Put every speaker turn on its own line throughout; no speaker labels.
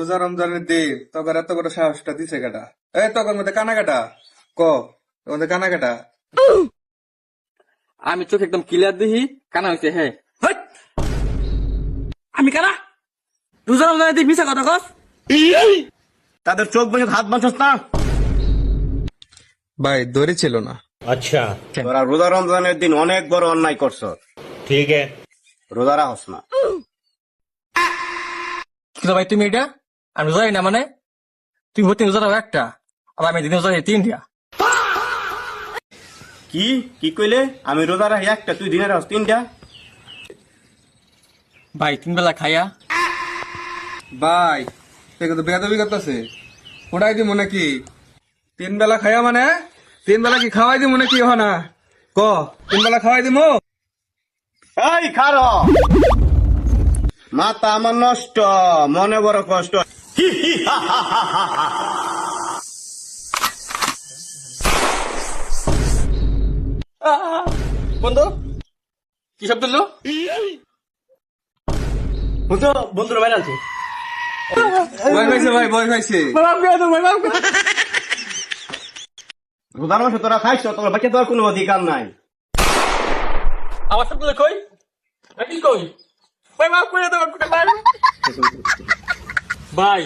রোজা রমজানের দিন তখন এত বড় সাহসটা দিছে কাটা। এই তখন মধ্যে কানা কাটা ক মধ্যে কানা কাটা।
আমি চোখ একদম ক্লিয়ার দেখি কানা হয়েছে। হ্যাঁ আমি কানা রোজা রমজানের দিন মিশা কথা কস।
তাদের চোখ বসে হাত বাঁচস না।
ভাই দড়ি ছিল না।
আচ্ছা তোরা রোজা রমজানের দিন অনেক বড় অন্যায় করছ। ঠিক আছে রোজা রাখস না।
কিন্তু ভাই তুমি এটা আমি রোজা না মানে তুমি প্রতি রোজা রাখো একটা আর আমি দিনে রোজা রাখি তিনটা।
কি কি কইলে? আমি রোজা রাখি একটা, তুই দিনে রাখস তিনটা?
ভাই তিন বেলা খাইয়া
ভাই দেখো তো বেয়াদবি করতেছে। ওটাই দি মনে কি 3 বেলা খাইয়া মানে 3 বেলা কি খাওয়াই দি মনে কি হ না ক 3 বেলা খাওয়াই দিমু।
এই খার মাথা আমার নষ্ট, মনে বড় কষ্ট।
বন্ধু কি সব দিল
বন্ধুরা বাইরে আনছে।
ভয় পাইছে ভাই ভয় পাইছে।
রোজার মাসে তোরা খাইছ, তোর বাচ্চা তোর কোনো অধিকার নাই।
আমার সব দিল কই কি কই ভাই মাফ করে দাও ভাই।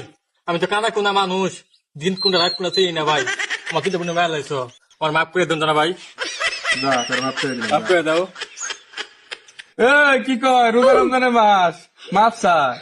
আমি তো কানা কোনা মানুষ, দিন কোনটা রাত কোনটা চিনি না ভাই। আমার কিন্তু কোনো মেলা লাইছো, আমার মাফ করে দেন না ভাই।
যা তোর মাফ করে দিলাম।
মাফ করে দাও।
এই কি কয় রোজা রমজানের মাস মাফ চায়।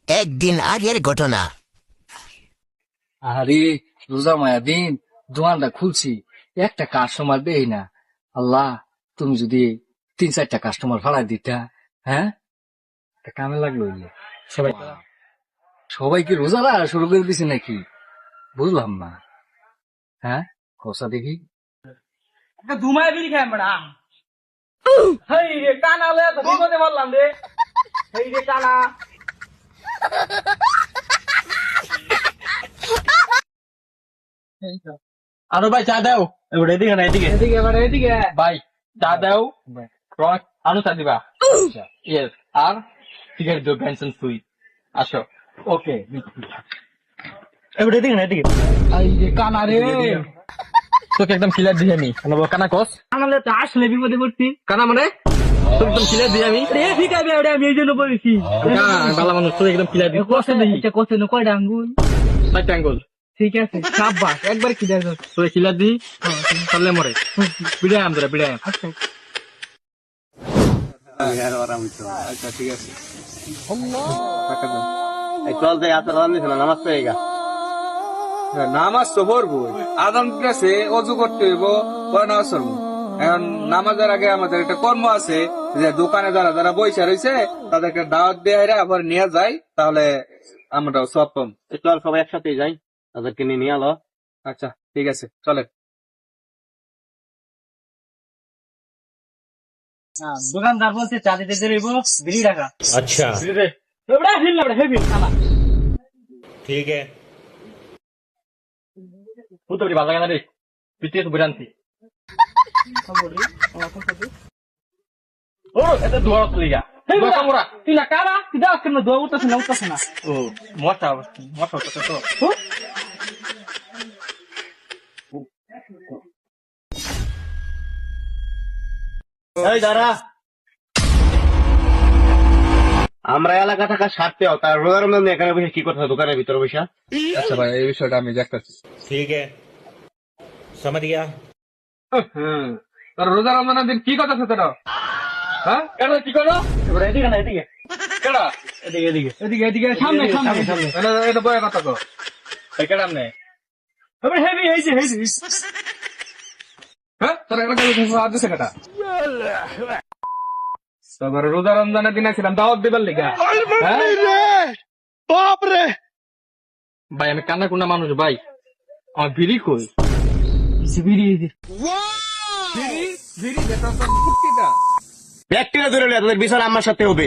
একদিন আগের ঘটনা।
আরে রোজা মায়া দিন দোকানটা খুলছি, একটা কাস্টমার দেই না। আল্লাহ তুমি যদি 3-4টা কাস্টমার ভাড়া দিতা, হ্যাঁ একটা কামে লাগলো। সবাই সবাই কি রোজা রাখা শুরু করে দিছে নাকি? বুঝলাম না। হ্যাঁ খোসা দেখি
ধুমায় বিড়ি খাই আমরা। হেই রে কানা হলে এত বিপদে বললাম রে। হেই রে কানা আরো ভাই চা দাও। এবার এদিকে না এদিকে এদিকে এবার এদিকে ভাই চা দাও। আরো চা দিবা? ইয়েস। আর সিগারেট দো পেনশন সুই। আসো ওকে। এবার এদিকে না এদিকে। এই যে কানা রে তোকে একদম ক্লিয়ার দিয়ে আমি কানা কস। কানালে তো আসলে বিপদে পড়ছি। কানা মানে তোকে একদম ক্লিয়ার দিয়ে আমি ঠিক আছে আমি এই জন্য বলেছি। ভালো মানুষ তোকে একদম ক্লিয়ার দিয়ে কষ্ট দেখি। কষ্ট কয়টা আঙ্গুল? 4টা আঙ্গুল। ঠিক আছে সাব্বাস একবার কি দেখো তোকে ক্লিয়ার দিই তাহলে মরে বিড়াই আম ধরে বিড়াই আম।
আচ্ছা ঠিক আছে
চল যাই আপনার নামাজ পেয়ে গা।
নামাজ তো পড়বো, আদান আছে অজু করতে হইব, পরে নামাজ পড়বো। এখন নামাজের আগে আমাদের একটা কর্ম আছে যে দোকানে যারা যারা বৈশা রয়েছে তাদেরকে দাওয়াত দিয়ে আবার নিয়ে যাই, তাহলে আমরাও সব পাম।
চল সবাই একসাথে যাই, তাদেরকে নিয়ে আলো।
আচ্ছা ঠিক আছে চলে।
দোকানদার বলছে চা দিতে দেব 20 টাকা।
আচ্ছা ঠিক আছে।
ভালো লাগে না রে পিটিয়ে তো বেরান্তি। ও এটা দোয়া লিগা তুই না কারা তুই দাও কেন দোয়া উঠতেছে না উঠতেছে না। ও মোটা মোটা উঠতেছে তো।
এই দাঁড়া, আমরা এলাকা থাকা সারতেও তার রোজার মধ্যে এখানে বসে কি করতে হয় দোকানের ভিতরে বসে?
আচ্ছা ভাই এই বিষয়টা আমি দেখতেছি।
ঠিক আছে সমঝ গিয়া।
তোর রোজা রমজানের দিন কি কথা আছে তোর? হ্যাঁ
কি করো এবার এদিকে না এদিকে
কেডা
এদিকে এদিকে
এদিকে এদিকে সামনে সামনে সামনে এটা বয়ে কথা কো
কেডা আমনে এবার হেভি হইছে হেভি।
হ্যাঁ তোর একটা হাত দিছে কেটা? তোর রোজা রমজানের দিন ছিলাম দাওয়াত দিবার লিগা।
বাপরে
ভাই আমি কান্না কুন্না মানুষ ভাই, আমার বিড়ি কই? বিড়ি
বিড়ি বিড়ি যেটা ফুটকিটা
ব্যক্তিরা ধরে তাদের বিচার আমার সাথে হবে।